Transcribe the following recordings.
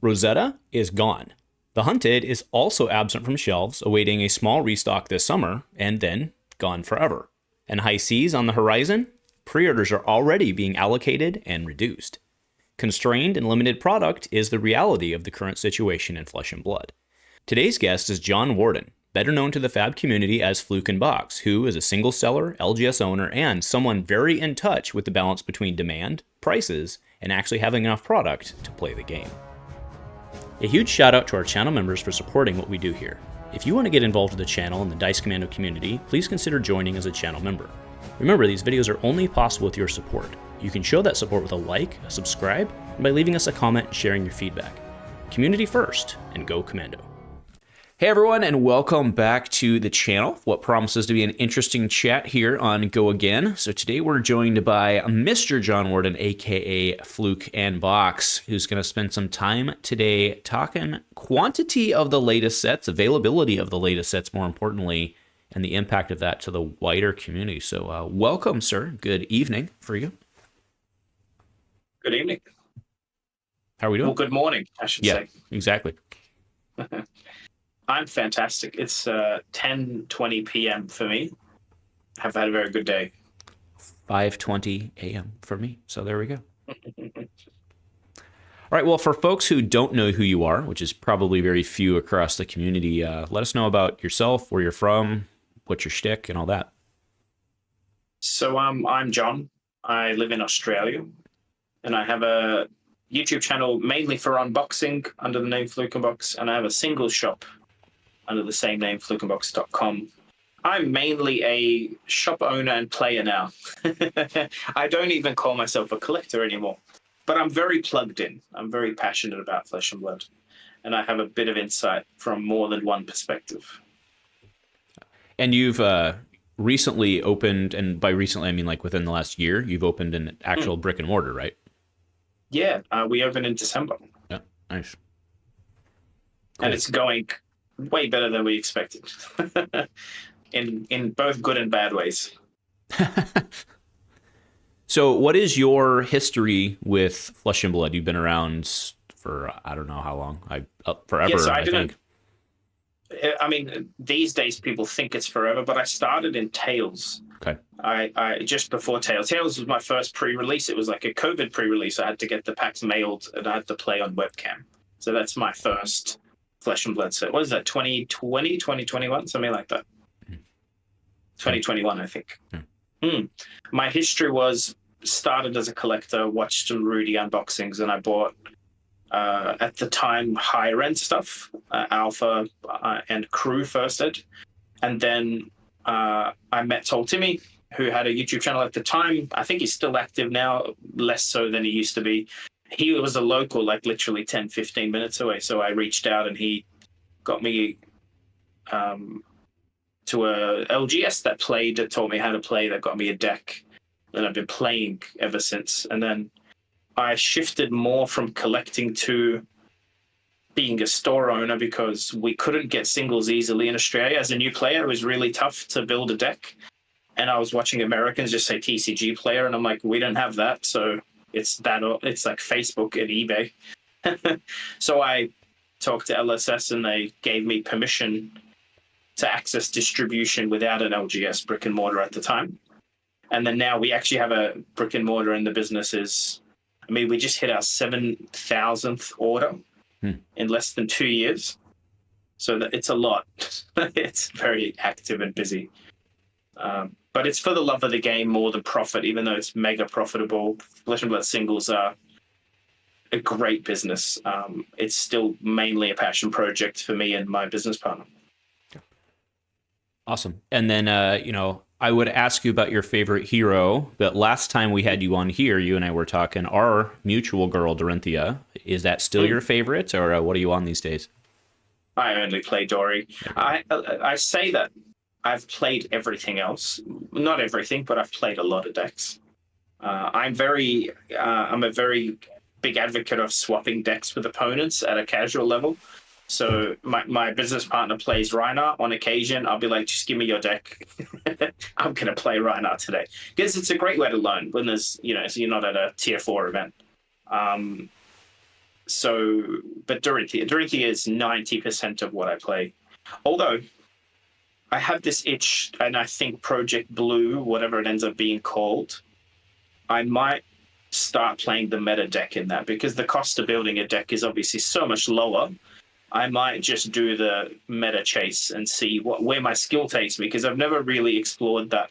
Rosetta is gone. The Hunted is also absent from shelves, awaiting a small restock this summer, and then gone forever. And High Seas on the horizon? Pre-orders are already being allocated and reduced. Constrained and limited product is the reality of the current situation in Flesh and Blood. Today's guest is John Warden, better known to the Fab community as Fluke and Box, who is a single seller, LGS owner, and someone very in touch with the balance between demand, prices, and actually having enough product to play the game. A huge shout out to our channel members for supporting what we do here. If you want to get involved with the channel and the Dice Commando community, please consider joining as a channel member. Remember, these videos are only possible with your support. You can show that support with a like, a subscribe, and by leaving us a comment and sharing your feedback. Community first, and go Commando. Hey everyone, and welcome back to the channel. What promises to be an interesting chat here on Go Again. So today we're joined by Mr. John Warden, aka Fluke and Box, who's going to spend some time today talking quantity of the latest sets, availability of the latest sets, more importantly, and the impact of that to the wider community. So welcome, sir. Good evening for you. Good evening. How are we doing? Well, good morning, I should say. Yeah, exactly. I'm fantastic. It's 10:20 p.m. for me. I've had a very good day. 5:20 a.m. for me. So there we go. All right. Well, for folks who don't know who you are, which is probably very few across the community, let us know about yourself, where you're from, what's your shtick, and all that. So I'm John. I live in Australia, and I have a YouTube channel mainly for unboxing under the name Fluke and Box, and I have a single shop under the same name, flukeandbox.com. I'm mainly a shop owner and player now. I don't even call myself a collector anymore, but I'm very plugged in. I'm very passionate about Flesh and Blood, and I have a bit of insight from more than one perspective. And you've recently opened, and by recently I mean like within the last year, you've opened an actual brick and mortar, right? Yeah, we opened in December. Yeah, nice. Cool. And it's going way better than we expected. in both good and bad ways. So what is your history with Flesh and Blood? You've been around for I don't know how long. Forever, yeah, so I think. I mean, these days people think it's forever, but I started in Tales. Okay. I just before Tales. Tales was my first pre-release. It was like a COVID pre-release. I had to get the packs mailed and I had to play on webcam. So that's my first Flesh and Blood set. What is that, 2020, 2021? Something like that. 2021, I think. My history was started as a collector, watched some Rudy unboxings, and I bought, at the time, higher end stuff, Alpha and Crew first ed. And then I met Tall Timmy, who had a YouTube channel at the time. I think he's still active now, less so than he used to be. He was a local, like literally 10, 15 minutes away. So I reached out and he got me to a LGS that taught me how to play, that got me a deck that I've been playing ever since. And then I shifted more from collecting to being a store owner because we couldn't get singles easily in Australia. As a new player, it was really tough to build a deck. And I was watching Americans just say TCG player, and I'm like, we don't have that. So it's like Facebook and eBay. So I talked to LSS and they gave me permission to access distribution without an LGS brick and mortar at the time. And then now we actually have a brick and mortar, and the business we just hit our 7,000th order in less than 2 years. So it's a lot. It's very active and busy. But it's for the love of the game more than profit, even though it's mega profitable. Flesh and Blood singles are a great business. It's still mainly a passion project for me and my business partner. Awesome. And then, I would ask you about your favorite hero, but last time we had you on here, you and I were talking our mutual girl, Dorinthea. Is that still your favorite, or what are you on these days? I only play Dory. I say that I've played everything else. Not everything, but I've played a lot of decks. I'm a very big advocate of swapping decks with opponents at a casual level. So my business partner plays Rhinar. On occasion, I'll be like, just give me your deck. I'm going to play Rhinar today. Because it's a great way to learn when there's, so you're not at a tier 4 event. So, but Dorinthea is 90% of what I play. Although I have this itch, and I think Project Blue, whatever it ends up being called, I might start playing the meta deck in that, because the cost of building a deck is obviously so much lower. I might just do the meta chase and see where my skill takes me, because I've never really explored that.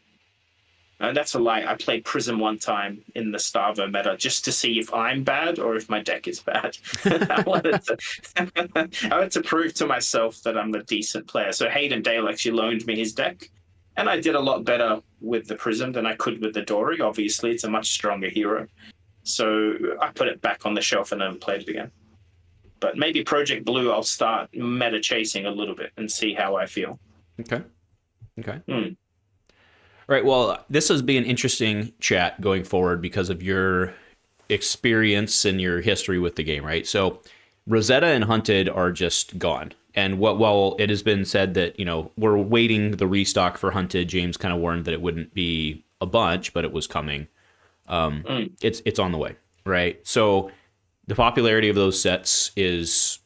And that's a lie. I played Prism one time in the Starvo meta just to see if I'm bad or if my deck is bad. I wanted to prove to myself that I'm a decent player. So Hayden Dale actually loaned me his deck, and I did a lot better with the Prism than I could with the Dory. Obviously, it's a much stronger hero. So I put it back on the shelf and never played it again. But maybe Project Blue, I'll start meta chasing a little bit and see how I feel. Okay. All right, well, this has been an interesting chat going forward because of your experience and your history with the game, right? So Rosetta and Hunted are just gone. And while it has been said that, we're waiting the restock for Hunted, James kind of warned that it wouldn't be a bunch, but it was coming. It's on the way, right? So the popularity of those sets is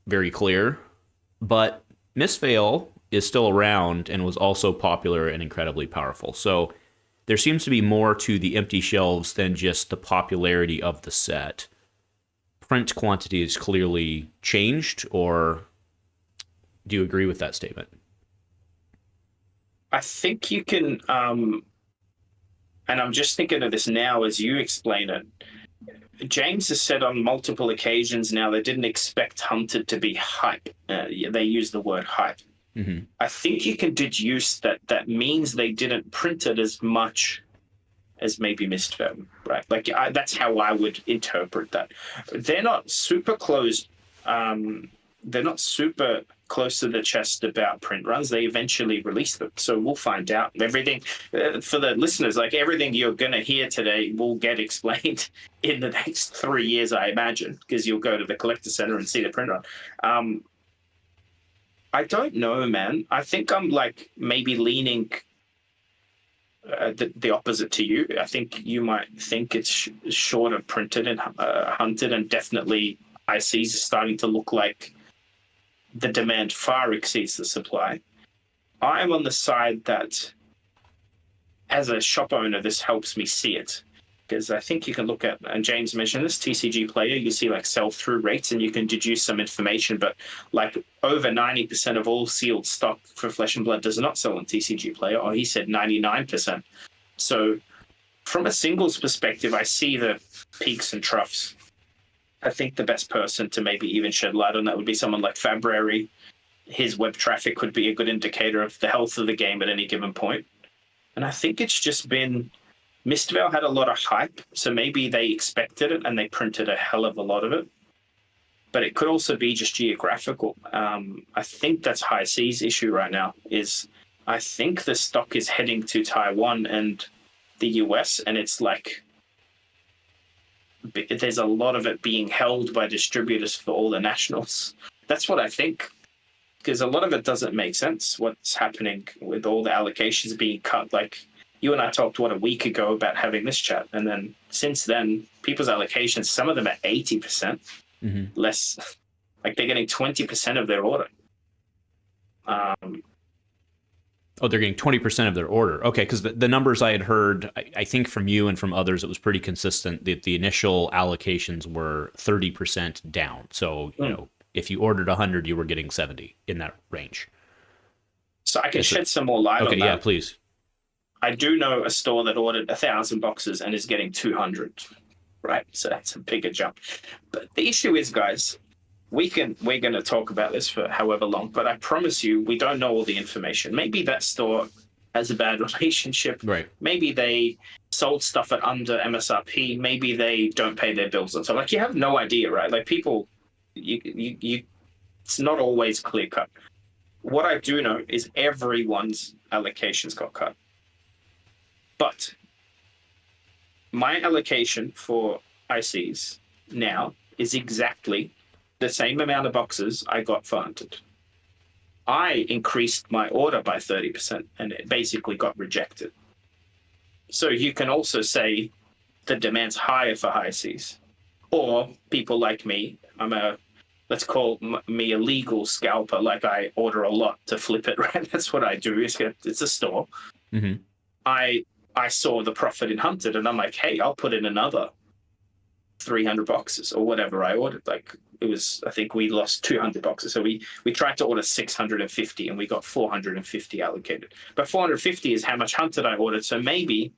very clear, but Misfail is still around and was also popular and incredibly powerful. So there seems to be more to the empty shelves than just the popularity of the set. Print quantity is clearly changed, or do you agree with that statement? I think you can, and I'm just thinking of this now as you explain it. James has said on multiple occasions now they didn't expect Hunted to be hype. They use the word hype. Mm-hmm. I think you can deduce that means they didn't print it as much as maybe Mistfell, right? Like that's how I would interpret that. They're not super close. They're not super close to the chest about print runs. They eventually release them, so we'll find out everything. For the listeners, like everything you're gonna hear today will get explained in the next 3 years, I imagine, because you'll go to the collector center and see the print run. I don't know, man. I think I'm like maybe leaning the opposite to you. I think you might think it's short of printed and Hunted, and definitely ICs are starting to look like the demand far exceeds the supply. I'm on the side that, as a shop owner, this helps me see it. Because I think you can look at, and James mentioned this, TCG player, you see like sell-through rates and you can deduce some information, but like over 90% of all sealed stock for Flesh and Blood does not sell on TCG player, or he said 99%. So from a singles perspective, I see the peaks and troughs. I think the best person to maybe even shed light on that would be someone like Fabrary. His web traffic could be a good indicator of the health of the game at any given point. And I think it's just been... Mistveil had a lot of hype, so maybe they expected it and they printed a hell of a lot of it. But it could also be just geographical. I think that's High Seas issue right now, is I think the stock is heading to Taiwan and the US, and it's like there's a lot of it being held by distributors for all the nationals. That's what I think, because a lot of it doesn't make sense, what's happening with all the allocations being cut. Like, you and I talked, a week ago about having this chat. And then since then, people's allocations, some of them are 80% less. Like they're getting 20% of their order. They're getting 20% of their order. Okay, because the numbers I had heard, I think from you and from others, it was pretty consistent that the initial allocations were 30% down. So, if you ordered 100, you were getting 70 in that range. So I can shed some more light on that. Okay, yeah, please. I do know a store that ordered 1,000 boxes and is getting 200, right? So that's a bigger jump. But the issue is, guys, we're going to talk about this for however long, but I promise you, we don't know all the information. Maybe that store has a bad relationship. Right. Maybe they sold stuff at under MSRP. Maybe they don't pay their bills. And so, like, you have no idea, right? Like, people, it's not always clear cut. What I do know is everyone's allocations got cut. But my allocation for ICs now is exactly the same amount of boxes I got for Hunted. I increased my order by 30% and it basically got rejected. So you can also say the demand's higher for high Cs. Or people like me, let's call me a legal scalper. Like I order a lot to flip it, right? That's what I do. It's a store. Mm-hmm. I saw the profit in Hunted, and I'm like, hey, I'll put in another 300 boxes or whatever I ordered. Like it was, I think we lost 200 boxes. So we tried to order 650 and we got 450 allocated. But 450 is how much Hunted I ordered. So maybe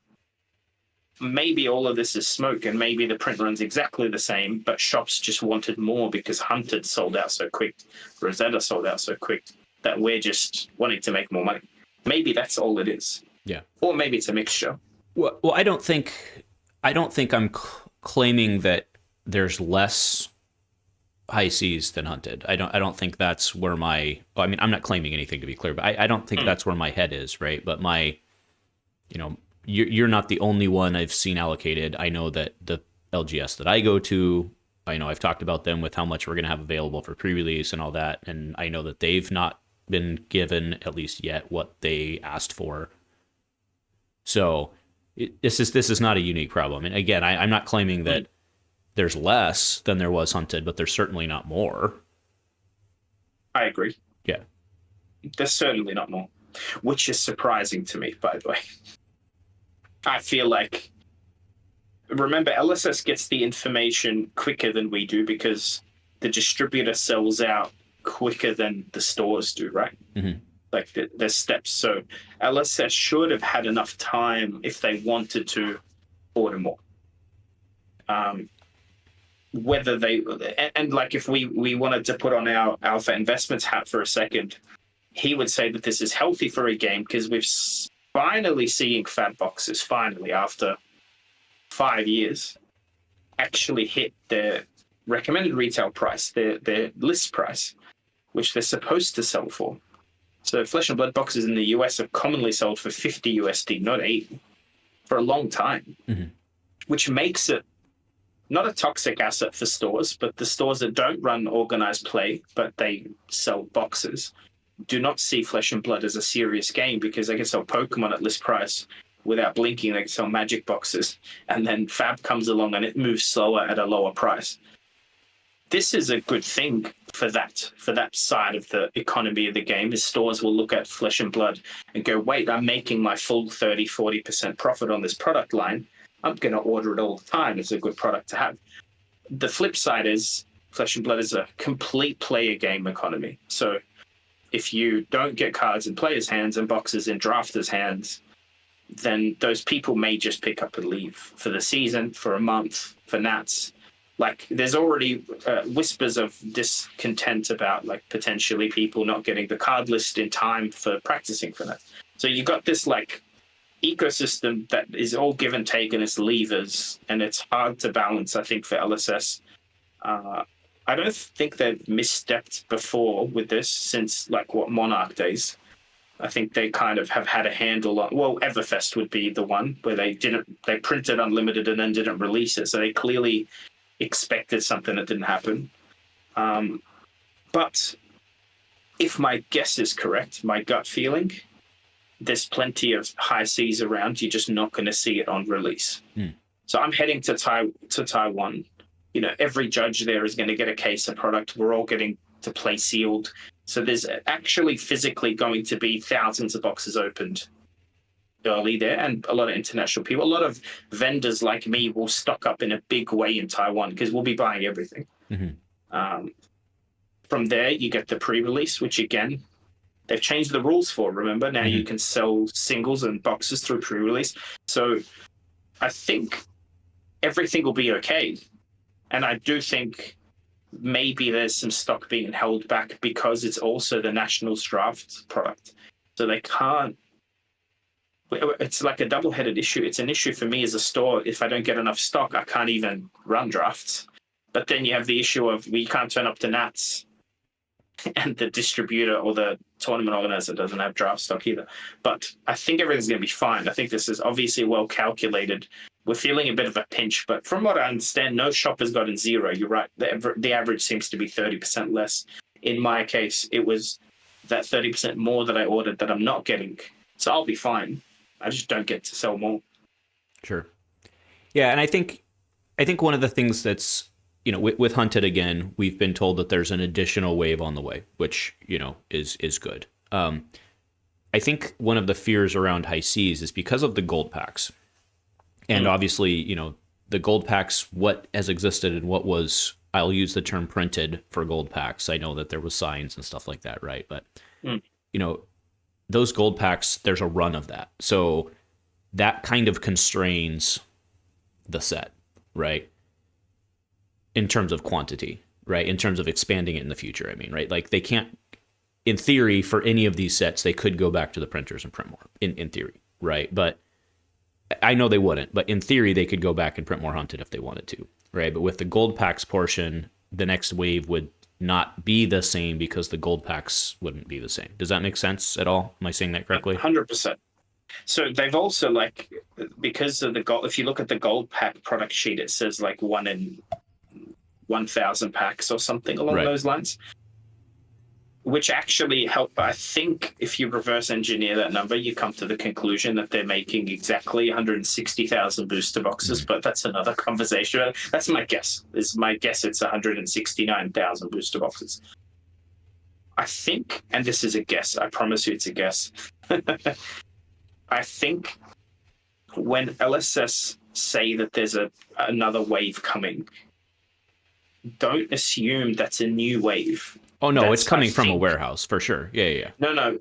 all of this is smoke, and maybe the print run's exactly the same, but shops just wanted more because Hunted sold out so quick, Rosetta sold out so quick, that we're just wanting to make more money. Maybe that's all it is. Yeah. Or maybe it's a mixture. Well, I don't think I'm claiming that there's less high seas than Hunted. I don't think that's where my, I mean, I'm not claiming anything, to be clear, but I don't think that's where my head is, right? But my, you're not the only one I've seen allocated. I know that the LGS that I go to, I know I've talked about them with how much we're going to have available for pre-release and all that, and I know that they've not been given, at least yet, what they asked for. So this is not a unique problem. And again, I'm not claiming that there's less than there was Hunted, but there's certainly not more. I agree. Yeah. There's certainly not more, which is surprising to me, by the way. I feel like, remember, LSS gets the information quicker than we do because the distributor sells out quicker than the stores do, right? Mm-hmm. Like there's steps. So LSS should have had enough time if they wanted to order more. Whether they, and like if we wanted to put on our Alpha Investments hat for a second, he would say that this is healthy for a game because we've finally seeing fat boxes, finally, after 5 years, actually hit their recommended retail price, their list price, which they're supposed to sell for. So Flesh and Blood boxes in the US have commonly sold for 50 USD, not 80, for a long time, which makes it not a toxic asset for stores, but the stores that don't run organized play, but they sell boxes, do not see Flesh and Blood as a serious game because they can sell Pokemon at list price without blinking. They can sell Magic boxes, and then Fab comes along and it moves slower at a lower price. This is a good thing for that side of the economy of the game, is stores will look at Flesh and Blood and go, wait, I'm making my full 30-40% profit on this product line. I'm going to order it all the time. It's a good product to have. The flip side is Flesh and Blood is a complete player game economy. So if you don't get cards in players' hands and boxes in drafters' hands, then those people may just pick up and leave for the season, for a month, for Nats. Like, there's already whispers of discontent about, like, potentially people not getting the card list in time for practicing for that. So you got this, like, ecosystem that is all give and take, and it's levers, and it's hard to balance, I think, for LSS. I don't think they've misstepped before with this since, like, Monarch days. I think they kind of have had a handle on, well, Everfest would be the one where they printed Unlimited and then didn't release it. So they clearly expected something that didn't happen. But if my guess is correct, my gut feeling, there's plenty of high seas around. You're just not going to see it on release. So I'm heading to Taiwan. You know, every judge there is going to get a case of product. We're all getting to play sealed. So there's actually physically going to be thousands of boxes opened early there, and a lot of international people. A lot of vendors like me will stock up in a big way in Taiwan because we'll be buying everything. From there, you get the pre-release, which again, they've changed the rules for, remember? Now you can sell singles and boxes through pre-release. So I think everything will be okay. And I do think maybe there's some stock being held back because it's also the Nationals draft product. So they can't, it's like a double-headed issue. It's an issue for me as a store. If I don't get enough stock, I can't even run drafts. But then you have the issue of we can't turn up to Nats and the distributor or the tournament organizer doesn't have draft stock either. But I think everything's going to be fine. I think this is obviously well calculated. We're feeling a bit of a pinch, but from what I understand, no shop has gotten zero. You're right. The average seems to be 30% less. In my case, it was that 30% more that I ordered that I'm not getting. So I'll be fine. I just don't get to sell more. Sure. Yeah, and I think one of the things that's with Hunted again, we've been told that there's an additional wave on the way, which, is good. I think one of the fears around High Seas is because of the gold packs. And obviously, the gold packs, what has existed and what was, I'll use the term printed for gold packs. I know that there was signs and stuff like that, right? But, those gold packs, there's a run of that. So that kind of constrains the set, right? In terms of quantity, right? In terms of expanding it in the future, I mean, right? Like they can't, in theory, for any of these sets, they could go back to the printers and print more, in theory, right? But I know they wouldn't, but in theory, they could go back and print more Hunted if they wanted to, right? But with the gold packs portion, the next wave would not be the same because the gold packs wouldn't be the same. Does that make sense at all? Am I saying that correctly? 100%. So they've also, because of the gold, if you look at the gold pack product sheet, it says 1 in 1,000 packs or something along those lines, which actually help. I think if you reverse engineer that number, you come to the conclusion that they're making exactly 160,000 booster boxes, but that's another conversation. That's my guess. It's 169,000 booster boxes. I think, and this is a guess, I promise you it's a guess. I think when LSS say that there's another wave coming, don't assume that's a new wave. Oh, no, it's coming from a warehouse, for sure. Yeah. No.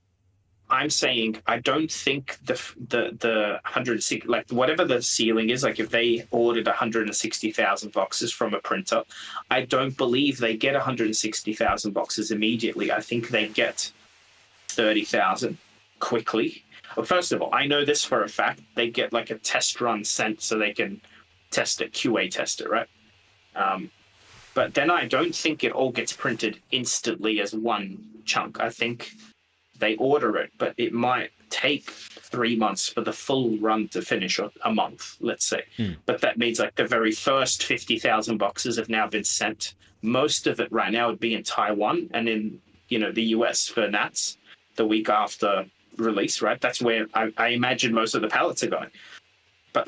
I'm saying I don't think the 160, whatever the ceiling is, if they ordered 160,000 boxes from a printer, I don't believe they get 160,000 boxes immediately. I think they get 30,000 quickly. Well, first of all, I know this for a fact. They get a test run sent so they can test it, QA test it, right? But then I don't think it all gets printed instantly as one chunk. I think they order it, but it might take 3 months for the full run to finish, or a month, let's say. But that means the very first 50,000 boxes have now been sent. Most of it right now would be in Taiwan and in the US for Nats the week after release, right? That's where I imagine most of the pallets are going. But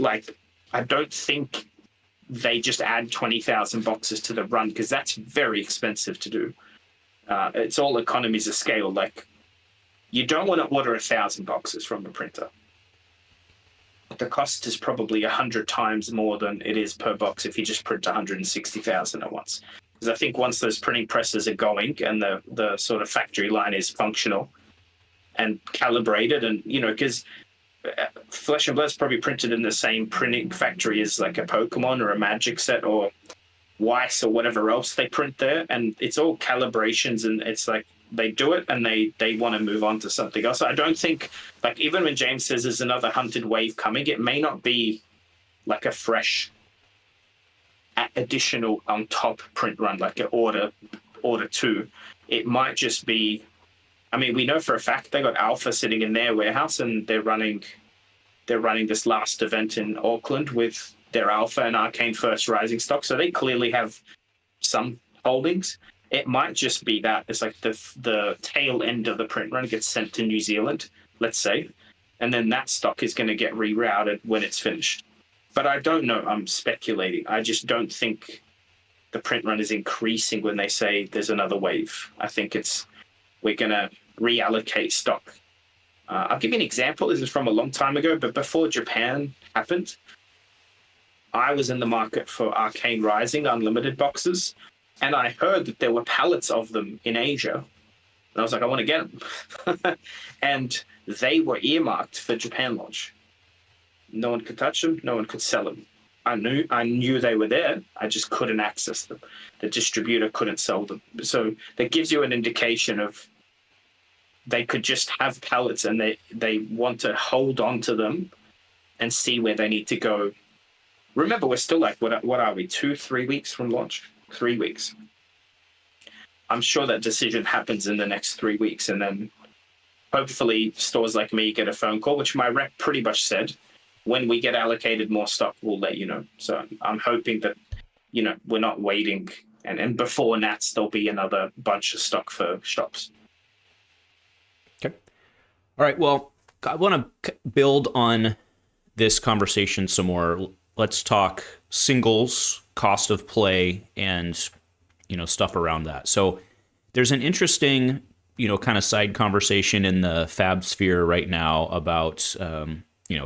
I don't think they just add 20,000 boxes to the run, because that's very expensive to do. It's all economies of scale. You don't want to order 1,000 boxes from a printer. The cost is probably 100 times more than it is per box if you just print 160,000 at once. Because I think once those printing presses are going and the sort of factory line is functional and calibrated, and because Flesh and Blood's probably printed in the same printing factory as a Pokemon or a Magic set or Weiss or whatever else they print there, and it's all calibrations, and it's they do it and they want to move on to something else. I don't think, even when James says there's another Hunted wave coming, it may not be a fresh additional on top print run, an order 2. It might just be, we know for a fact they got Alpha sitting in their warehouse, and they're running this last event in Auckland with their Alpha and Arcane First Rising stock, so they clearly have some holdings. It might just be that it's the tail end of the print run gets sent to New Zealand, let's say, and then that stock is going to get rerouted when it's finished. But I don't know. I'm speculating. I just don't think the print run is increasing when they say there's another wave. I think we're going to reallocate stock. I'll give you an example. This is from a long time ago, but before Japan happened, I was in the market for Arcane Rising Unlimited boxes, and I heard that there were pallets of them in Asia. And I was like, I want to get them. And they were earmarked for Japan launch. No one could touch them. No one could sell them. I knew they were there. I just couldn't access them. The distributor couldn't sell them. So that gives you an indication of they could just have pallets, and they want to hold on to them and see where they need to go. Remember, we're still what are we, 2-3 weeks from launch? 3 weeks. I'm sure that decision happens in the next 3 weeks, and then hopefully stores like me get a phone call, which my rep pretty much said, when we get allocated more stock, we'll let you know. So I'm hoping that, we're not waiting, and before Nats, there'll be another bunch of stock for shops. Okay. All right. Well, I want to build on this conversation some more. Let's talk singles cost of play and, stuff around that. So there's an interesting, kind of side conversation in the fab sphere right now about,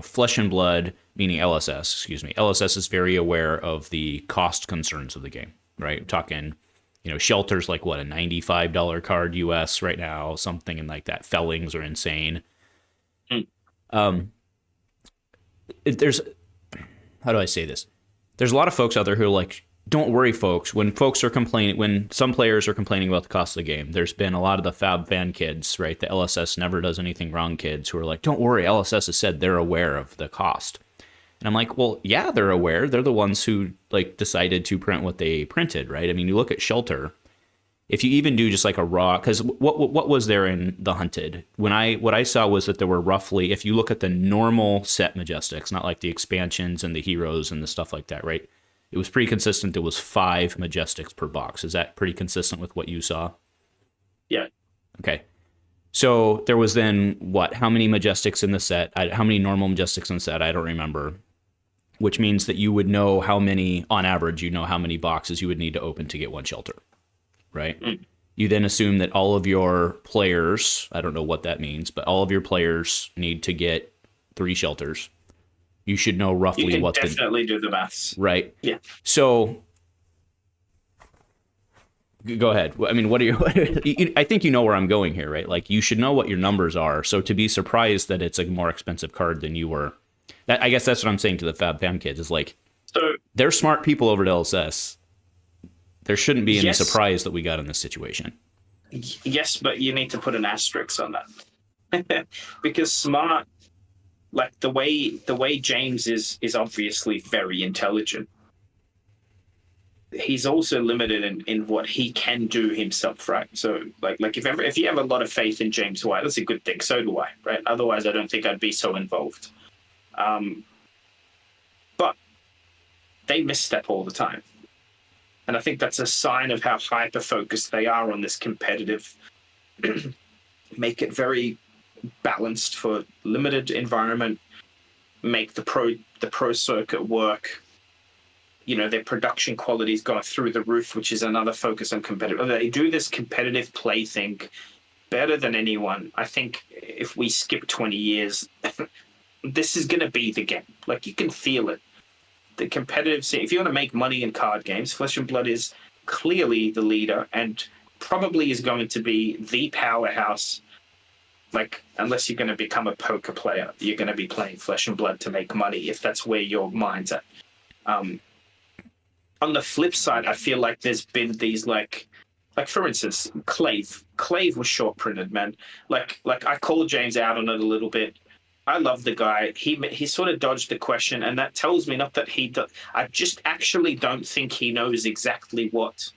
Flesh and Blood, meaning LSS, LSS is very aware of the cost concerns of the game, right? I'm talking, Shelter's like what, a $95 card US right now, something like that. Fellings are insane. There's, how do I say this? There's a lot of folks out there who are like, don't worry, folks. When some players are complaining about the cost of the game, there's been a lot of the Fab fan kids, right? The LSS never does anything wrong kids who are like, don't worry, LSS has said they're aware of the cost. And I'm like, well, yeah, they're aware. They're the ones who like decided to print what they printed, right? I mean, you look at Shelter. If you even do just like a raw, because what was there in the Hunted? What I saw was that there were roughly, if you look at the normal set Majestics, not like the expansions and the heroes and the stuff like that, right? It was pretty consistent. There was 5 Majestics per box. Is that pretty consistent with what you saw? Yeah. Okay. So there was then what? How many Majestics in the set? How many normal Majestics in the set? I don't remember. Which means that you would know how many, on average, how many boxes you would need to open to get one Shelter, right? You then assume that all of your players, I don't know what that means, but all of your players need to get 3 Shelters. You should know roughly you what definitely do the maths. Right. Yeah. So go ahead. I mean, what are you, I think you know where I'm going here, right? Like you should know what your numbers are. So to be surprised that it's a more expensive card than you were, I guess that's what I'm saying to the Fab Fam kids is like, they're smart people over at LSS. There shouldn't be any surprise that we got in this situation. Yes, but you need to put an asterisk on that. Because smart, like the way James is obviously very intelligent. He's also limited in what he can do himself, right? So like if you have a lot of faith in James White, that's a good thing. So do I, right? Otherwise, I don't think I'd be so involved. But they misstep all the time. And I think that's a sign of how hyper-focused they are on this competitive, make it very balanced for limited environment, make the pro circuit work. Their production quality is going through the roof, which is another focus on competitive. They do this competitive play thing better than anyone. I think if we skip 20 years, this is going to be the game. Like, you can feel it. The competitive scene, if you want to make money in card games, Flesh and Blood is clearly the leader and probably is going to be the powerhouse. Like, unless you're going to become a poker player, you're going to be playing Flesh and Blood to make money, if that's where your mind's at. On the flip side, I feel like there's been these, like for instance, Clave. Clave was short printed, man. Like I called James out on it a little bit. I love the guy. He sort of dodged the question, and that tells me not that he does. I just actually don't think he knows exactly what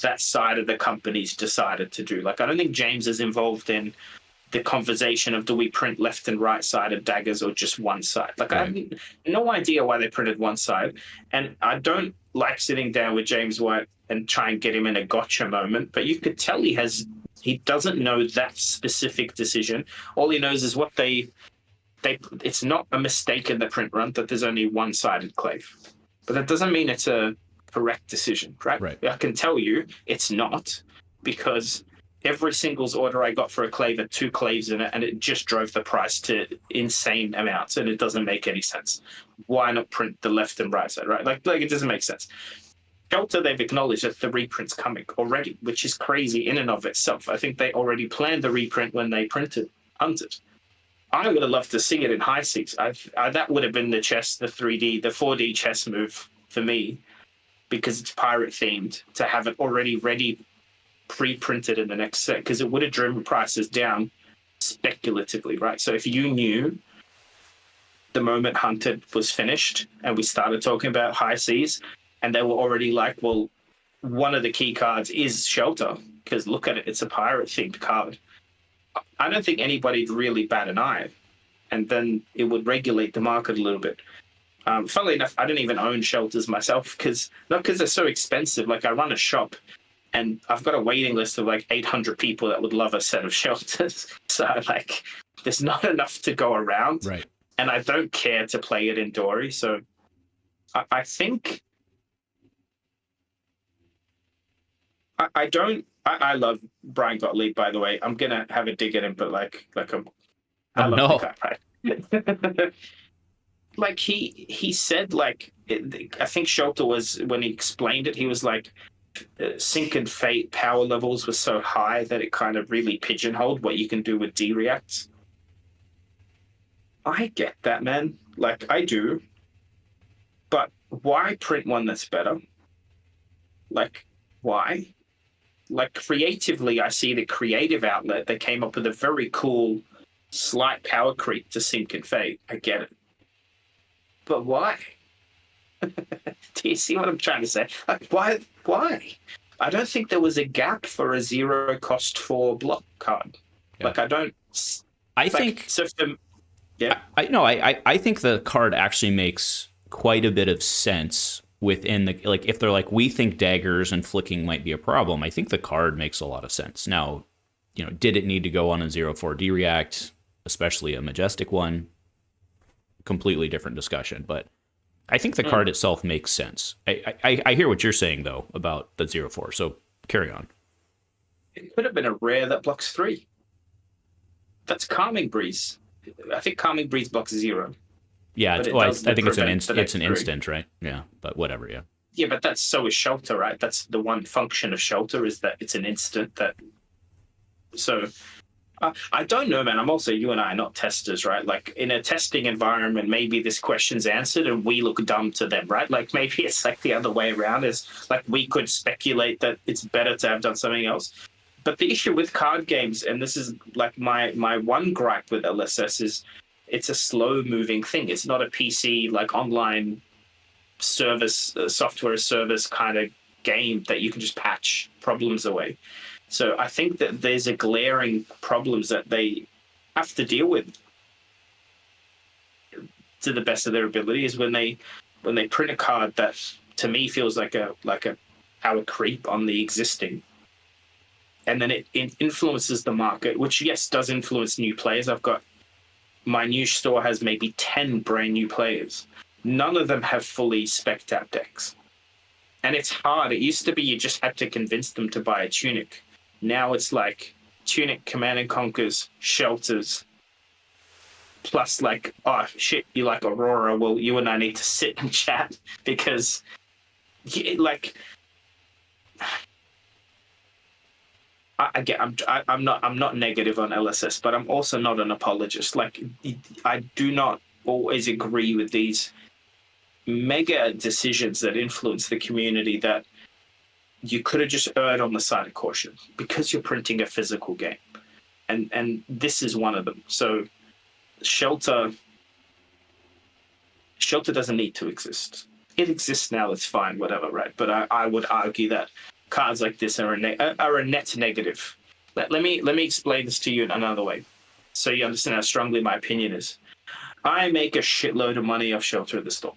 that side of the company's decided to do. Like, I don't think James is involved in the conversation of do we print left and right side of daggers or just one side. Like, I have no idea why they printed one side, and I don't like sitting down with James White and try and get him in a gotcha moment, but you could tell he doesn't know that specific decision. All he knows is what it's not a mistake in the print run that there's only one-sided clave. But that doesn't mean it's a correct decision, right? I can tell you it's not, because every singles order I got for a clave had 2 claves in it, and it just drove the price to insane amounts, and it doesn't make any sense. Why not print the left and right side, right? Like it doesn't make sense. Shelter, they've acknowledged that the reprint's coming already, which is crazy in and of itself. I think they already planned the reprint when they printed Hunted. I would have loved to see it in high seas. That would have been the 4D chess move for me, because it's pirate themed, to have it already ready, pre-printed in the next set, because it would have driven prices down speculatively, right? So if you knew the moment Hunted was finished and we started talking about high seas, and they were already like, well, one of the key cards is Shelter, because look at it, it's a pirate themed card. I don't think anybody'd really bat an eye, and then it would regulate the market a little bit. Funnily enough, I didn't even own Shelters myself, not because they're so expensive. Like, I run a shop, and I've got a waiting list of like 800 people that would love a set of Shelters. So like, there's not enough to go around, right? And I don't care to play it in Dory. So I think I don't. I love Brian Gottlieb, by the way. I'm gonna have a dig at him, but I Oh love the no. guy. Right? Like he said, I think Shelter was when he explained it. He was like, Sync and Fate power levels were so high that it kind of really pigeonholed what you can do with D reacts. I get that, man. Like I do, but why print one that's better? Like why? Like creatively, I see the creative outlet. They came up with a very cool, slight power creep to Sync and Fate. I get it, but why? Do you see what I'm trying to say? Like, why? Why? I don't think there was a gap for a zero cost for block card. Yeah. Like, I don't. I Like, think. so. Yeah. I think the card actually makes quite a bit of sense within the like if they're like we think daggers and flicking might be a problem. I think the card makes a lot of sense. Now, did it need to go on a 0/4 D react, especially a Majestic one? Completely different discussion, but I think the card itself makes sense. I hear what you're saying though about the 0/4. So carry on. It could have been a rare that blocks 3. That's Calming Breeze. I think Calming Breeze blocks 0. Yeah, But I think it's an next 3. instant, right? Yeah, but whatever. Yeah. Yeah, but that's so is Shelter, right? That's the one function of Shelter is that it's an instant that. So I don't know, man. I'm also, you and I are not testers, right? Like in a testing environment, maybe this question's answered and we look dumb to them, right? Like maybe it's like the other way around is like we could speculate that it's better to have done something else. But the issue with card games, and this is like my one gripe with LSS is it's a slow moving thing. It's not a PC like online service, software service kind of game that you can just patch problems away. So I think that there's a glaring problems that they have to deal with to the best of their ability is when they print a card that to me feels like a power creep on the existing, and then it influences the market, which yes does influence new players. I've got my new store has maybe 10 brand new players. None of them have fully spec'd out decks, and it's hard. It used to be you just had to convince them to buy a Tunic. Now it's like Tunic, Command and Conquers, Shelters, plus like, oh shit, you like Aurora? Well, you and I need to sit and chat because, like, I'm not negative on LSS, but I'm also not an apologist. Like, I do not always agree with these mega decisions that influence the community that you could have just erred on the side of caution because you're printing a physical game. And this is one of them. So Shelter doesn't need to exist. It exists now, it's fine, whatever, right? But I would argue that cards like this are a net negative. Let me explain this to you in another way so you understand how strongly my opinion is. I make a shitload of money off Shelter at the store.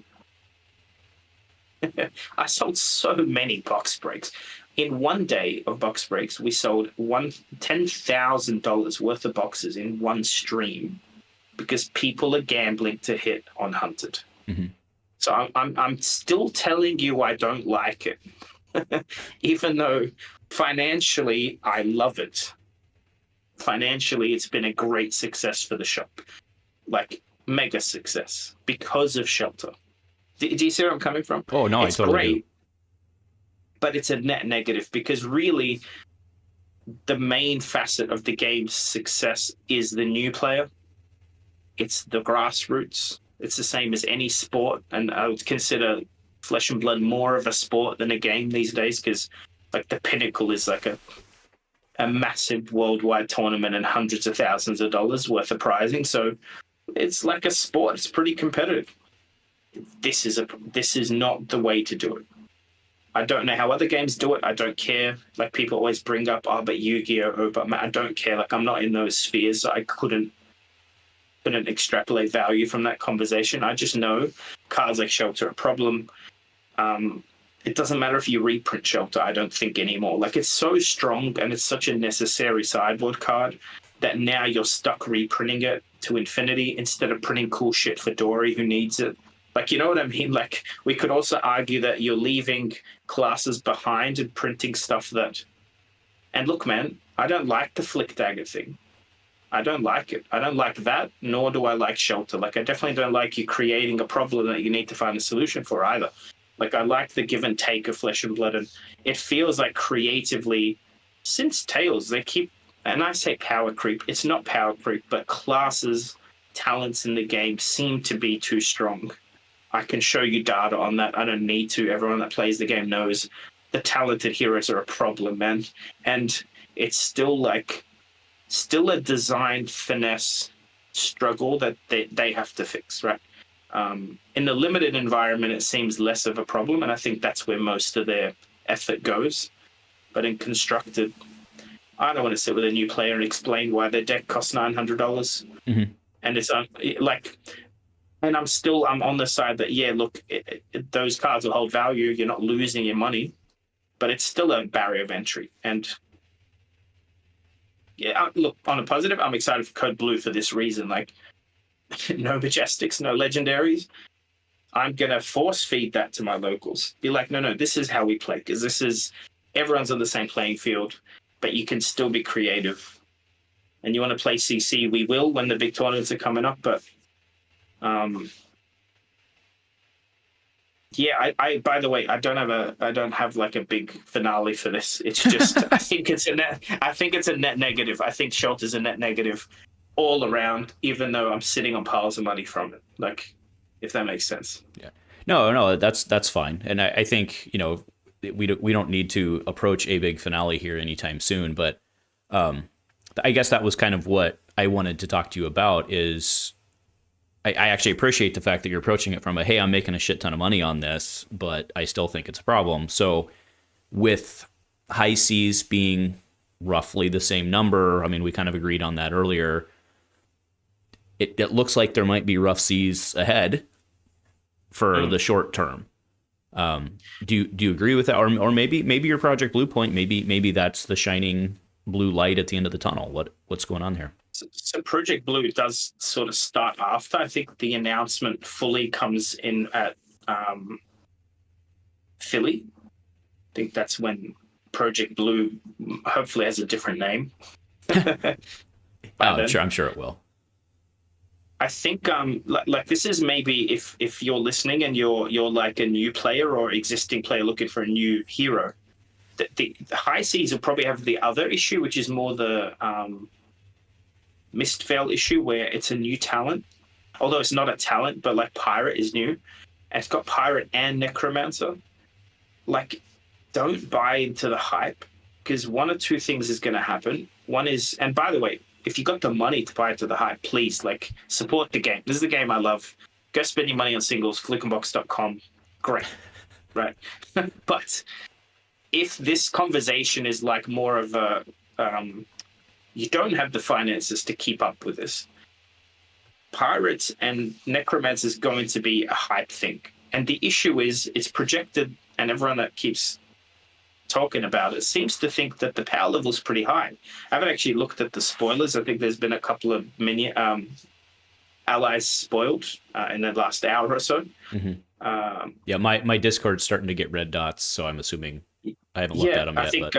I sold so many box breaks. In one day of box breaks, we sold $10,000 worth of boxes in one stream because people are gambling to hit on Hunted. Mm-hmm. So I'm still telling you I don't like it, even though financially I love it. Financially, it's been a great success for the shop, like mega success because of Shelter. Do you see where I'm coming from? Oh, no, it's I totally great, do. but it's a net negative because really the main facet of the game's success is the new player. It's the grassroots. It's the same as any sport, and I would consider Flesh and Blood more of a sport than a game these days because like the pinnacle is like a massive worldwide tournament and hundreds of thousands of dollars worth of prizing. So it's like a sport. It's pretty competitive. This is not the way to do it. I don't know how other games do it. I don't care. Like people always bring up, oh, but Yu-Gi-Oh, but I don't care. Like I'm not in those spheres. So I couldn't extrapolate value from that conversation. I just know cards like Shelter are a problem. It doesn't matter if you reprint Shelter, I don't think anymore. Like it's so strong and it's such a necessary sideboard card that now you're stuck reprinting it to infinity instead of printing cool shit for Dory who needs it. Like, you know what I mean? Like, we could also argue that you're leaving classes behind and printing stuff that. And look, man, I don't like the flick dagger thing. I don't like it. I don't like that, nor do I like shelter. Like, I definitely don't like you creating a problem that you need to find a solution for either. Like, I like the give and take of Flesh and Blood, and it feels like creatively, since Tales, they keep, and I say power creep, it's not power creep, but classes, talents in the game seem to be too strong. I can show you data on that. I don't need to. Everyone that plays the game knows the talented heroes are a problem, man. And it's still a design finesse struggle that they have to fix, right? In the limited environment, it seems less of a problem, and I think that's where most of their effort goes. But in constructed, I don't want to sit with a new player and explain why their deck costs $900. Mm-hmm. And it's like, and I'm on the side that, yeah, look, those cards will hold value. You're not losing your money, but it's still a barrier of entry. And yeah, look, on a positive, I'm excited for Code Blue for this reason. Like, no Majestics, no Legendaries. I'm going to force feed that to my locals. Be like, no, this is how we play, because this is, everyone's on the same playing field, but you can still be creative. And you want to play CC, we will when the big tournaments are coming up, but yeah, I by the way, I don't have like a big finale for this. It's just I think it's a net negative. I think Shelter's a net negative all around, even though I'm sitting on piles of money from it. Like, if that makes sense. Yeah. No, that's fine. And I think, we don't need to approach a big finale here anytime soon, but I guess that was kind of what I wanted to talk to you about. Is I actually appreciate the fact that you're approaching it from hey, I'm making a shit ton of money on this, but I still think it's a problem. So with high seas being roughly the same number, I mean, we kind of agreed on that earlier. It looks like there might be rough seas ahead for the short term. Do you agree with that? Or maybe your Project Blue Point, maybe that's the shining blue light at the end of the tunnel. What's going on here? So Project Blue does sort of start after. I think the announcement fully comes in at Philly. I think that's when Project Blue hopefully has a different name. I'm sure it will. I think like this is maybe if you're listening and you're like a new player or existing player looking for a new hero, the high seas will probably have the other issue, which is more the Mistveil issue, where it's a new talent, although it's not a talent, but like Pirate is new, and it's got Pirate and Necromancer. Like, don't buy into the hype, because one or two things is going to happen. One is, and by the way, if you got the money to buy into the hype, please, like, support the game. This is the game I love. Go spend your money on singles, flukeandbox.com. Great, right? But if this conversation is like more of a you don't have the finances to keep up with this, Pirates and Necromancer is going to be a hype thing. And the issue is, it's projected, and everyone that keeps talking about it seems to think that the power level is pretty high. I haven't actually looked at the spoilers. I think there's been a couple of mini allies spoiled in the last hour or so. Mm-hmm. Yeah, my Discord's starting to get red dots, so I'm assuming I haven't looked at them yet. I think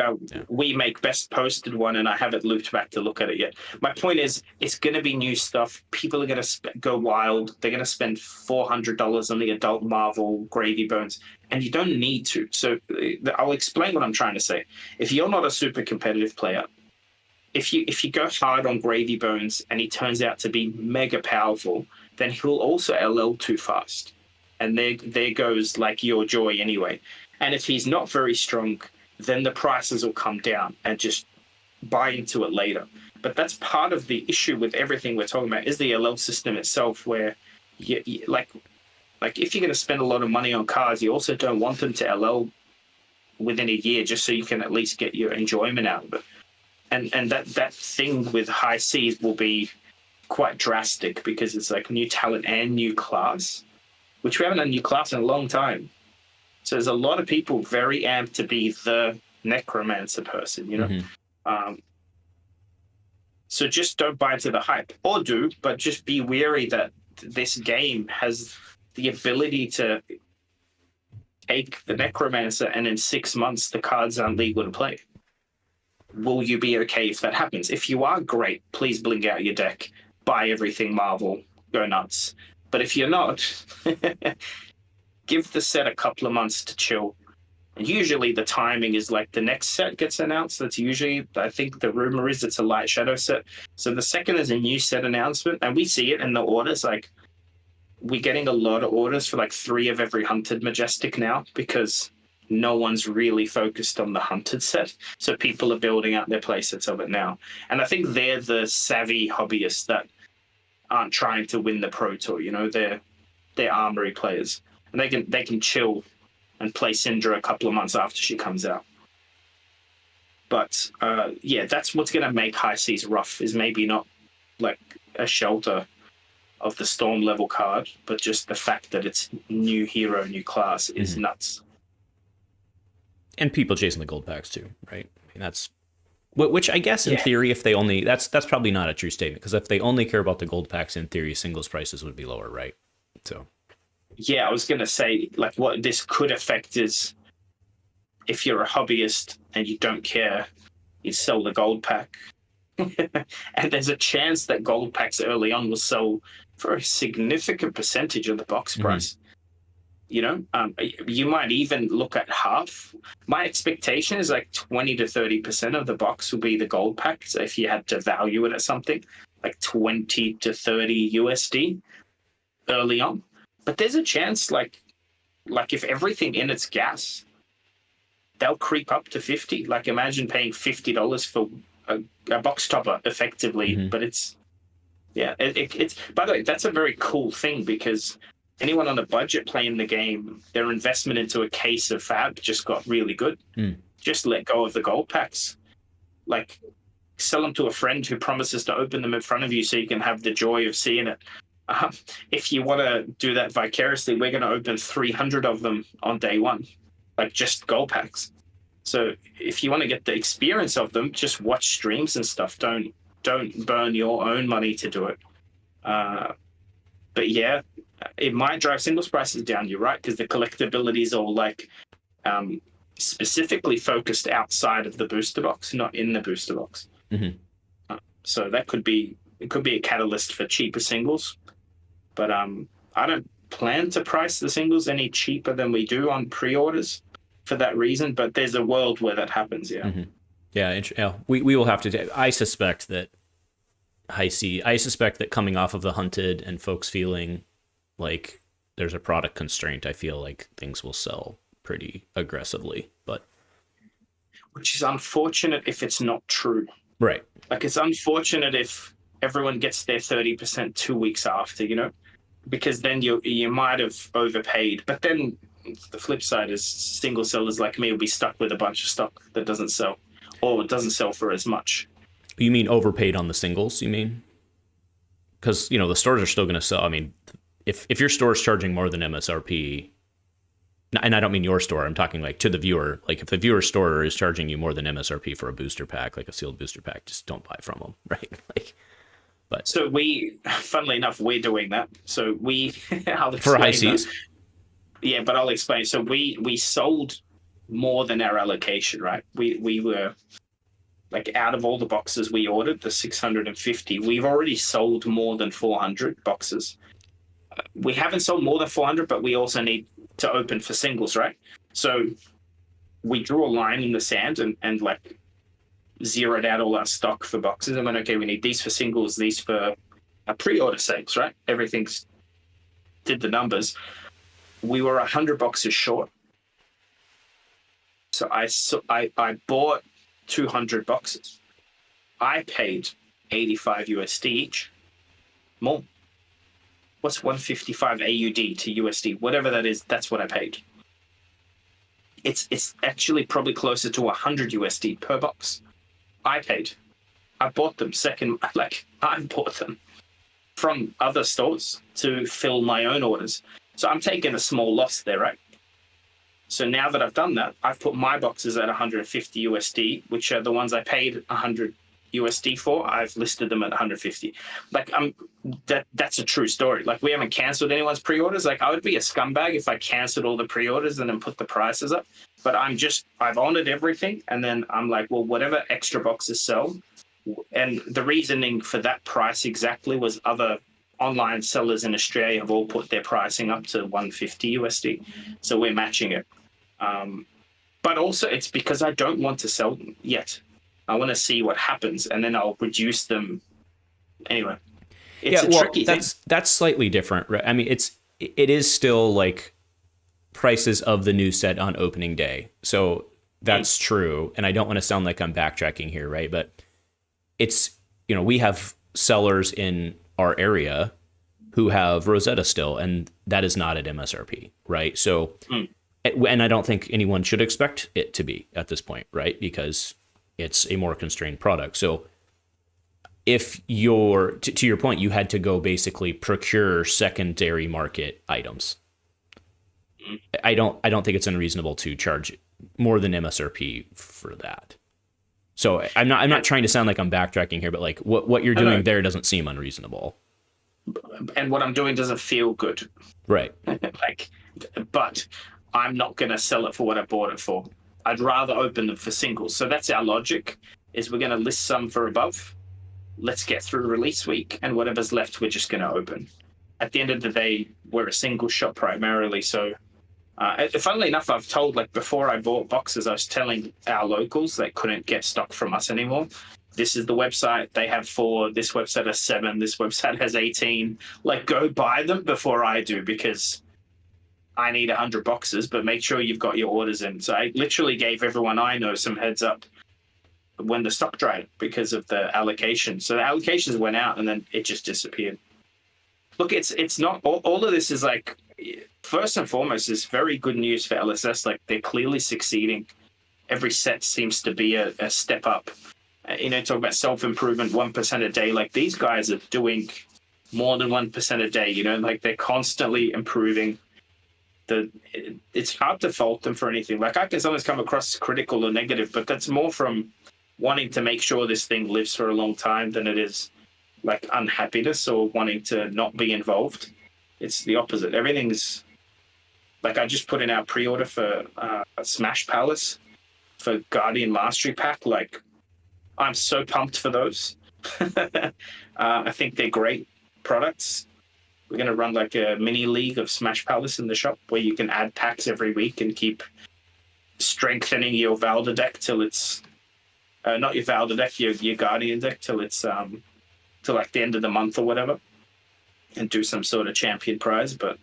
we make best posted one, and I haven't looped back to look at it yet. My point is, it's going to be new stuff. People are going to go wild. They're going to spend $400 on the adult Marvel Gravy Bones, and you don't need to. So I'll explain what I'm trying to say. If you're not a super competitive player, if you go hard on Gravy Bones and he turns out to be mega powerful, then he'll also LL too fast. And there goes like your joy anyway. And if he's not very strong, then the prices will come down, and just buy into it later. But that's part of the issue with everything we're talking about, is the LL system itself, where you like if you're going to spend a lot of money on cards, you also don't want them to LL within a year, just so you can at least get your enjoyment out of it. And that thing with high seas will be quite drastic, because it's like new talent and new class, which we haven't had a new class in a long time. So there's a lot of people very amped to be the Necromancer person, you know? Mm-hmm. So just don't buy into the hype, or do, but just be wary that this game has the ability to take the Necromancer and in 6 months the cards aren't legal to play. Will you be okay if that happens? If you are, great. Please bling out your deck. Buy everything Marvel. Go nuts. But if you're not, give the set a couple of months to chill. And usually the timing is like the next set gets announced. That's usually, I think the rumor is it's a Light Shadow set. So the second there's a new set announcement, and we see it in the orders, like we're getting a lot of orders for like 3 of every Hunted Majestic now, because no one's really focused on the Hunted set. So people are building out their playsets of it now. And I think they're the savvy hobbyists that aren't trying to win the Pro Tour. You know, they're armory players. And they can chill and play Syndra a couple of months after she comes out. But yeah, that's what's going to make High Seas rough, is maybe not like a Shelter of the Storm level card, but just the fact that it's new hero, new class is nuts. And people chasing the gold packs too, right? I mean, that's which I guess in theory, if they only that's probably not a true statement, because if they only care about the gold packs, in theory, singles prices would be lower, right? So yeah, I was going to say, like, what this could affect is if you're a hobbyist and you don't care, you sell the gold pack. And there's a chance that gold packs early on will sell for a significant percentage of the box price. You know, you might even look at half. My expectation is like 20 to 30% of the box will be the gold pack. So if you had to value it at something, like 20 to 30 USD early on. But there's a chance, like if everything in it's gas, they'll creep up to 50. Like imagine paying $50 for a box topper effectively. But it's, yeah, it's, by the way, that's a very cool thing, because anyone on a budget playing the game, their investment into a case of Fab just got really good. Just let go of the gold packs. Like, sell them to a friend who promises to open them in front of you so you can have the joy of seeing it. If you want to do that vicariously, we're going to open 300 of them on day one, like just gold packs. So if you want to get the experience of them, just watch streams and stuff. Don't burn your own money to do it. But yeah, it might drive singles prices down. You're right, because the collectability is all like specifically focused outside of the booster box, not in the booster box. So that could be a catalyst for cheaper singles. But I don't plan to price the singles any cheaper than we do on pre-orders for that reason. But there's a world where that happens. Yeah. Yeah. We will have to. I suspect that I suspect that coming off of the Hunted and folks feeling like there's a product constraint, I feel like things will sell pretty aggressively. But which is unfortunate if it's not true. Right. Like, it's unfortunate if everyone gets their 30% 2 weeks after, you know, because then you might have overpaid. But then the flip side is single sellers like me will be stuck with a bunch of stock that doesn't sell, or it doesn't sell for as much. You mean overpaid on the singles, you mean? Because, you know, the stores are still going to sell. I mean, if your store is charging more than MSRP, and I don't mean your store, I'm talking like to the viewer, like if the viewer store is charging you more than MSRP for a booster pack, like a sealed booster pack, just don't buy from them, right? Like, but so funnily enough, we're doing that. So for High Seas? Yeah, but I'll explain. So we sold more than our allocation, right? We were, like, out of all the boxes we ordered, the 650, we've already sold more than 400 boxes. We haven't sold more than 400, but we also need to open for singles, right? So we drew a line in the sand and like zeroed out all our stock for boxes and went, okay, we need these for singles, these for a pre-order sales, right? Everything's did the numbers. We were 100 boxes short. So I bought 200 boxes. I paid 85 USD each. More. What's 155 AUD to USD? Whatever that is, that's what I paid. It's actually probably closer to 100 USD per box. I paid. I bought them I bought them from other stores to fill my own orders. So I'm taking a small loss there, right? So now that I've done that, I've put my boxes at 150 USD, which are the ones I paid 100 USD for, I've listed them at 150. Like that's a true story. Like we haven't canceled anyone's pre-orders. Like I would be a scumbag if I canceled all the pre-orders and then put the prices up. But I've honored everything, and then I'm like, well, whatever extra boxes sell. And the reasoning for that price exactly was other online sellers in Australia have all put their pricing up to 150 USD. So we're matching it. But also it's because I don't want to sell them yet. I want to see what happens, and then I'll reduce them. Anyway, it's a tricky thing. That's slightly different, right? I mean, it is still like prices of the new set on opening day. So that's true. And I don't want to sound like I'm backtracking here, right? But it's, we have sellers in our area who have Rosetta still, and that is not at MSRP, right? So, and I don't think anyone should expect it to be at this point, right? Because it's a more constrained product. So if to your point, you had to go basically procure secondary market items. I don't think it's unreasonable to charge more than MSRP for that. So I'm not trying to sound like I'm backtracking here, but like what you're doing there doesn't seem unreasonable. And what I'm doing doesn't feel good. Right. But I'm not going to sell it for what I bought it for. I'd rather open them for singles. So that's our logic, is we're going to list some for above. Let's get through release week, and whatever's left, we're just going to open. At the end of the day, we're a single shop primarily. So funnily enough, I've told, like before I bought boxes, I was telling our locals they couldn't get stock from us anymore. This is the website. They have 4. This website has 7. This website has 18. Like, go buy them before I do, because I need 100 boxes, but make sure you've got your orders in. So I literally gave everyone I know some heads up when the stock dried because of the allocation. So the allocations went out and then it just disappeared. Look, it's not all of this is like, first and foremost, is very good news for LSS. Like they're clearly succeeding. Every set seems to be a step up. Talk about self-improvement, 1% a day. Like these guys are doing more than 1% a day, like they're constantly improving. It's hard to fault them for anything. Like I can sometimes come across critical or negative, but that's more from wanting to make sure this thing lives for a long time than it is like unhappiness or wanting to not be involved. It's the opposite. Everything's like, I just put in our pre-order for Smash Palace for Guardian Mastery Pack. Like I'm so pumped for those. I think they're great products. We're going to run like a mini league of Smash Palace in the shop where you can add packs every week and keep strengthening your Valda deck till it's not your Valda deck, your Guardian deck till it's till like the end of the month or whatever, and do some sort of champion prize. But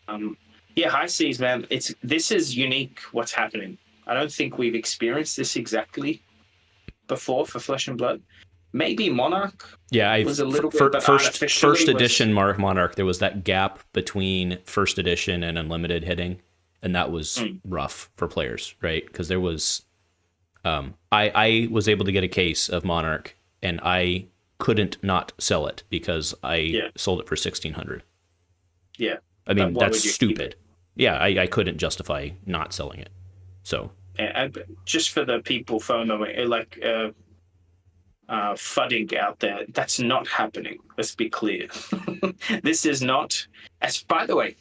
high seas, man, this is unique what's happening. I don't think we've experienced this exactly before for Flesh and Blood. Maybe Monarch. Yeah, was a little bit, but first edition Monarch. There was that gap between first edition and Unlimited hitting, and that was rough for players, right? Because there was, I was able to get a case of Monarch, and I couldn't not sell it because I sold it for 1,600. Yeah, I mean that's stupid. Yeah, I couldn't justify not selling it. So just for the people FOMOing, like. Fudding out there, that's not happening. Let's be clear. This is not, by the way,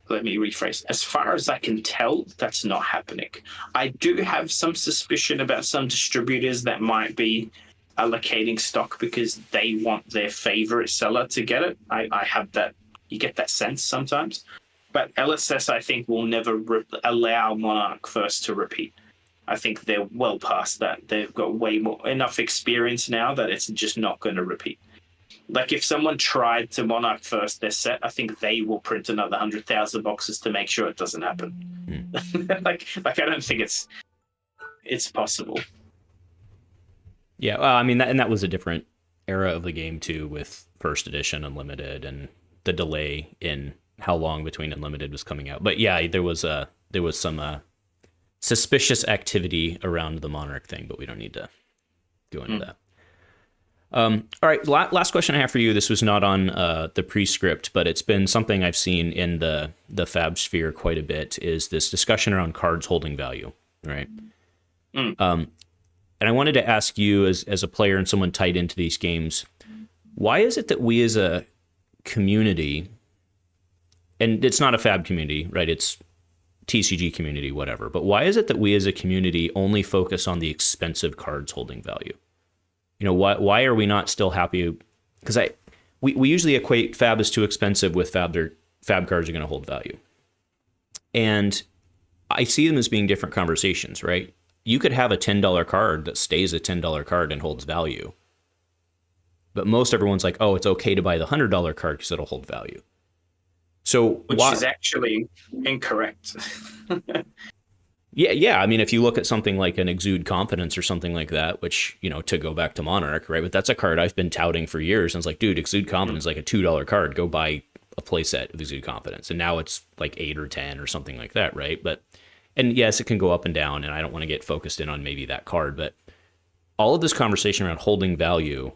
let me rephrase. As far as I can tell, that's not happening. I do have some suspicion about some distributors that might be allocating stock because they want their favorite seller to get it. I have that. You get that sense sometimes. But LSS, I think, will never allow Monarch first to repeat. I think they're well past that. They've got enough experience now that it's just not going to repeat. Like if someone tried to Monarch first their set, I think they will print another 100,000 boxes to make sure it doesn't happen. like I don't think it's possible. Yeah, well, I mean, that was a different era of the game too, with first edition Unlimited and the delay in how long between Unlimited was coming out. But yeah, there was some suspicious activity around the Monarch thing, but we don't need to go into that. All right, last question I have for you. This was not on the pre-script, but it's been something I've seen in the Fab sphere quite a bit, is this discussion around cards holding value, right? And I wanted to ask you, as a player and someone tied into these games, why is it that we as a community, and it's not a Fab community, right? It's TCG community, whatever. But why is it that we as a community only focus on the expensive cards holding value? You know, why are we not still happy? Because we usually equate Fab as too expensive with Fab cards are going to hold value. And I see them as being different conversations, right? You could have a $10 card that stays a $10 card and holds value. But most everyone's like, oh, it's okay to buy the $100 card because it'll hold value. So which is actually incorrect. Yeah. I mean, if you look at something like an Exude Confidence or something like that, which, you know, to go back to Monarch, right? But that's a card I've been touting for years. And it's like, dude, Exude Confidence is like a $2 card. Go buy a playset of Exude Confidence. And now it's like 8 or 10 or something like that, right? And yes, it can go up and down. And I don't want to get focused in on maybe that card. But all of this conversation around holding value,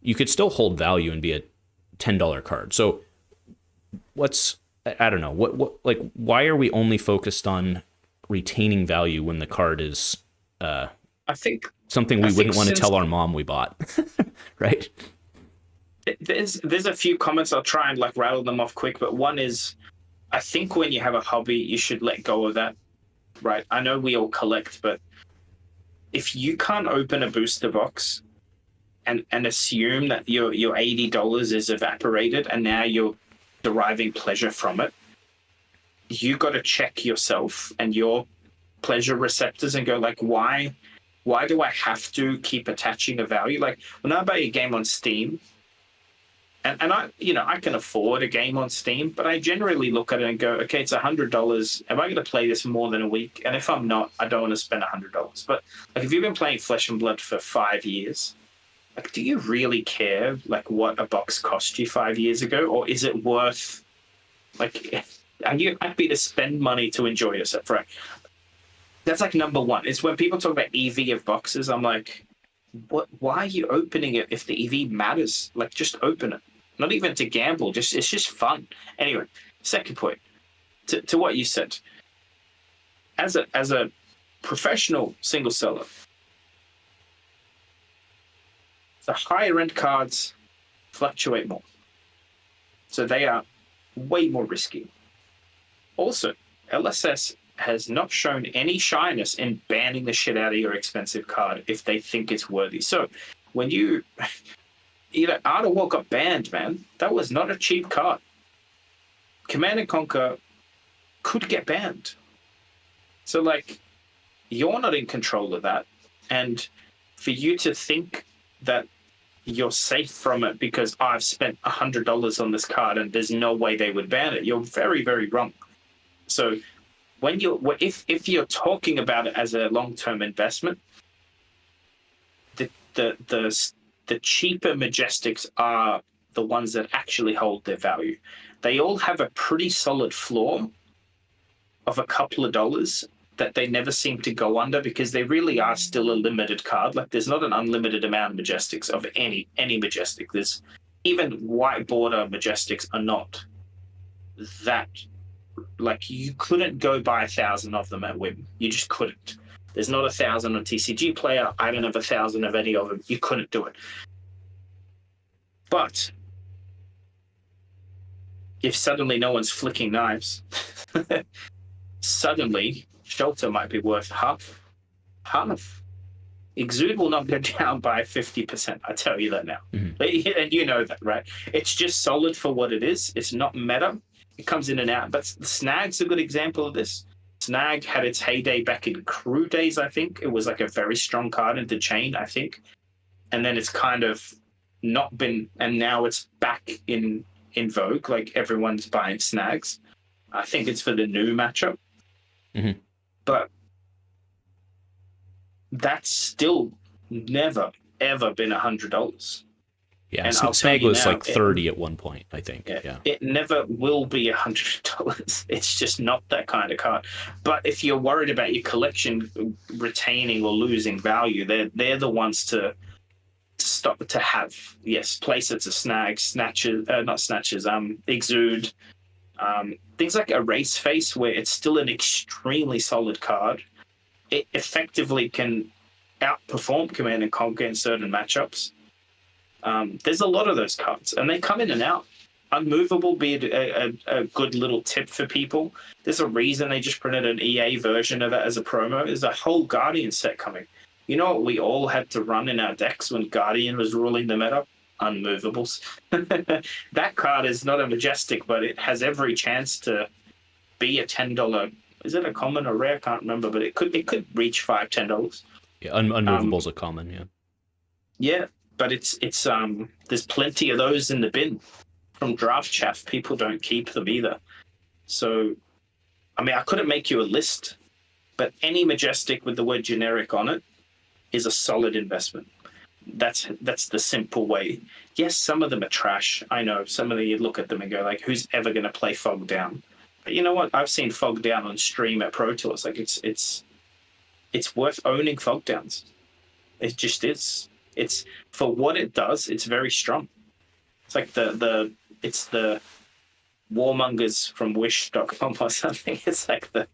you could still hold value and be a $10 card. So I don't know, like, why are we only focused on retaining value when the card is I think something we wouldn't want to tell our mom we bought? Right? There's a few comments. I'll try and like rattle them off quick, but one is, I think when you have a hobby, you should let go of that, right? I know we all collect, but if you can't open a booster box and assume that your $80 is evaporated and now you're deriving pleasure from it, you got to check yourself and your pleasure receptors and go like, why do I have to keep attaching a value? Like when I buy a game on Steam, and I, you know, I can afford a game on Steam, but I generally look at it and go, okay, it's $100. Am I going to play this more than a week? And if I'm not, I don't want to spend $100. But like if you've been playing Flesh and Blood for 5 years, like, do you really care like what a box cost you 5 years ago, or is it worth, like, are you happy to spend money to enjoy yourself? Right. That's like number one. It's when people talk about EV of boxes, I'm like, what? Why are you opening it if the EV matters? Like, just open it. Not even to gamble. It's just fun. Anyway, second point to what you said. As a professional single seller, the higher end cards fluctuate more. So they are way more risky. Also, LSS has not shown any shyness in banning the shit out of your expensive card if they think it's worthy. So when you know, Art of War got banned, man, that was not a cheap card. Command & Conquer could get banned. So, like, you're not in control of that. And for you to think that you're safe from it because I've spent $100 on this card and there's no way they would ban it, you're very, very wrong. So when if you're talking about it as a long-term investment, the cheaper Majestics are the ones that actually hold their value. They all have a pretty solid floor of a couple of dollars that they never seem to go under because they really are still a limited card. Like there's not an unlimited amount of Majestics of any Majestic. There's even white border Majestics are not that, like you couldn't go buy 1,000 of them at whim. You just couldn't. There's not 1,000 on TCG Player. I don't have 1,000 of any of them. You couldn't do it. But if suddenly no one's flicking knives, suddenly Shelter might be worth half. Exude will not go down by 50%. I tell you that now. Mm-hmm. And you know that, right? It's just solid for what it is. It's not meta. It comes in and out. But Snag's a good example of this. Snag had its heyday back in Crew days, I think. It was like a very strong card into Chane, I think. And then it's kind of not been, and now it's back in vogue. Like everyone's buying Snags. I think it's for the new matchup. Mm-hmm. But that's still never, ever been $100. Yeah, Snag was like 30 at one point, I think. Yeah. It never will be $100. It's just not that kind of card. But if you're worried about your collection retaining or losing value, they're the ones to stop to have. Yes, playsets of Snag, Exude, things like Erase Face, where it's still an extremely solid card. It effectively can outperform Command and Conquer in certain matchups. There's a lot of those cards, and they come in and out. Unmovable be a good little tip for people. There's a reason they just printed an EA version of it as a promo. There's a whole Guardian set coming. You know what we all had to run in our decks when Guardian was ruling the meta? Unmovables. That card is not a Majestic, but it has every chance to be a $10. Is it a common or rare? I can't remember, but it could reach $5-10. Yeah, unmovable's a common. Yeah. Yeah, but it's there's plenty of those in the bin from draft chaff. People don't keep them either. So, I mean, I couldn't make you a list, but any Majestic with the word generic on it is a solid investment. That's the simple way. Yes, some of them are trash. I know. Some of them you look at them and go like, who's ever going to play Fog Down? But you know what? I've seen Fog Down on stream at Pro Tours. Like it's worth owning Fog Downs. It just is. It's for what it does. It's very strong. It's like it's the warmongers from wish.com or something. It's like the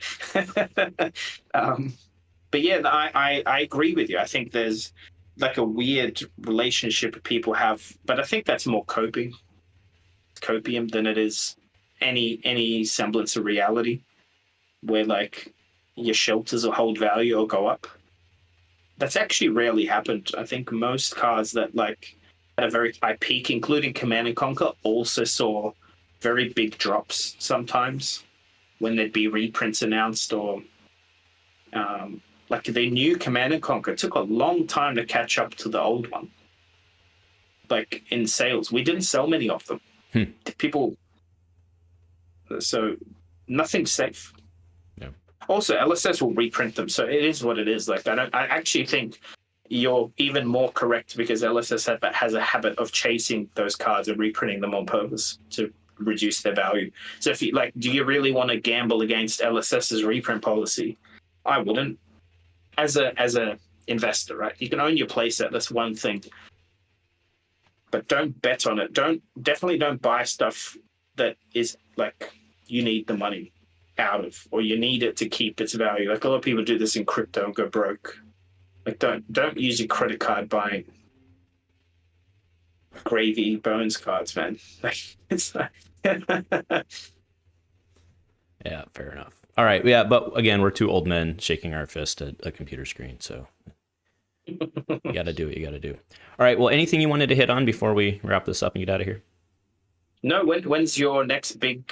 but yeah, I agree with you. I think there's like a weird relationship people have, but I think that's more copium than it is any semblance of reality, where like your shelters will hold value or go up. That's actually rarely happened. I think most cards that like at a very high peak, including Command and Conquer, also saw very big drops sometimes when there'd be reprints announced, or like the new Command and Conquer took a long time to catch up to the old one. Like in sales, we didn't sell many of them. People, so nothing's safe. Yeah. Also, LSS will reprint them, so it is what it is. Like I actually think you're even more correct, because LSS has a habit of chasing those cards and reprinting them on purpose to reduce their value. So if you like, do you really want to gamble against LSS's reprint policy? I wouldn't. As a investor, right? You can own your playset. That's one thing, but don't bet on it. Definitely don't buy stuff that is like you need the money out of, or you need it to keep its value. Like a lot of people do this in crypto and go broke. Like don't use your credit card buying gravy bones cards, man. Like it's like Yeah, fair enough. All right, yeah, but again, we're two old men shaking our fist at a computer screen, so you got to do what you got to do. All right, well, anything you wanted to hit on before we wrap this up and get out of here? No, when's your next big...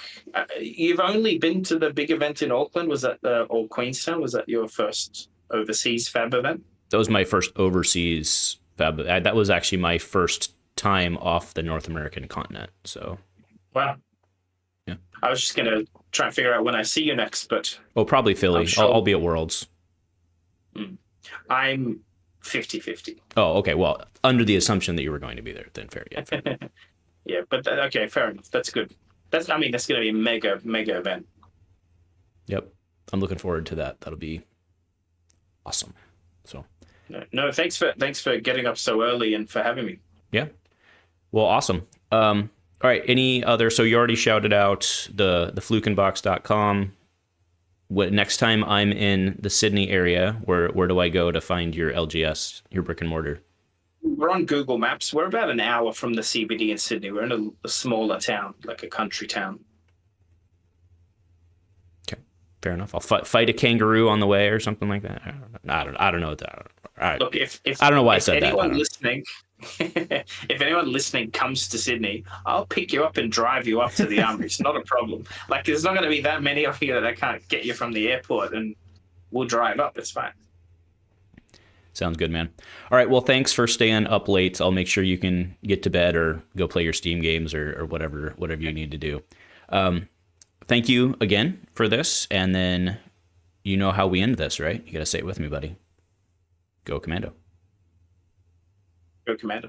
you've only been to the big event in Auckland, was that or Queenstown? Was that your first overseas fab event? That was my first overseas fab. That was actually my first time off the North American continent, so... Wow. Yeah. I was just going to try and figure out when I see you next, but... Oh, probably Philly. Sure. I'll be at Worlds. I'm 50-50. Oh, okay. Well, under the assumption that you were going to be there, then fair. Yeah, fair. Yeah, but okay, fair enough. That's good. That's going to be a mega event. Yep. I'm looking forward to that. That'll be awesome. So... No, thanks for getting up so early and for having me. Yeah. Well, awesome. All right. Any other? So you already shouted out the flukeandbox.com. What next time I'm in the Sydney area? Where do I go to find your LGS, your brick and mortar? We're on Google Maps. We're about an hour from the CBD in Sydney. We're in a smaller town, like a country town. Okay, fair enough. I'll fight a kangaroo on the way or something like that. I don't know that. All right. Look, if I don't know why I said anyone that. Listening, if anyone listening comes to Sydney, I'll pick you up and drive you up to the Armory. It's not a problem. Like, there's not going to be that many of you that I can't get you from the airport, and we'll drive up. It's fine. Sounds good, man. All right. Well, thanks for staying up late. I'll make sure you can get to bed or go play your Steam games or whatever you need to do. Thank you again for this. And then you know how we end this, right? You got to say it with me, buddy. Go Commando. Go Commando.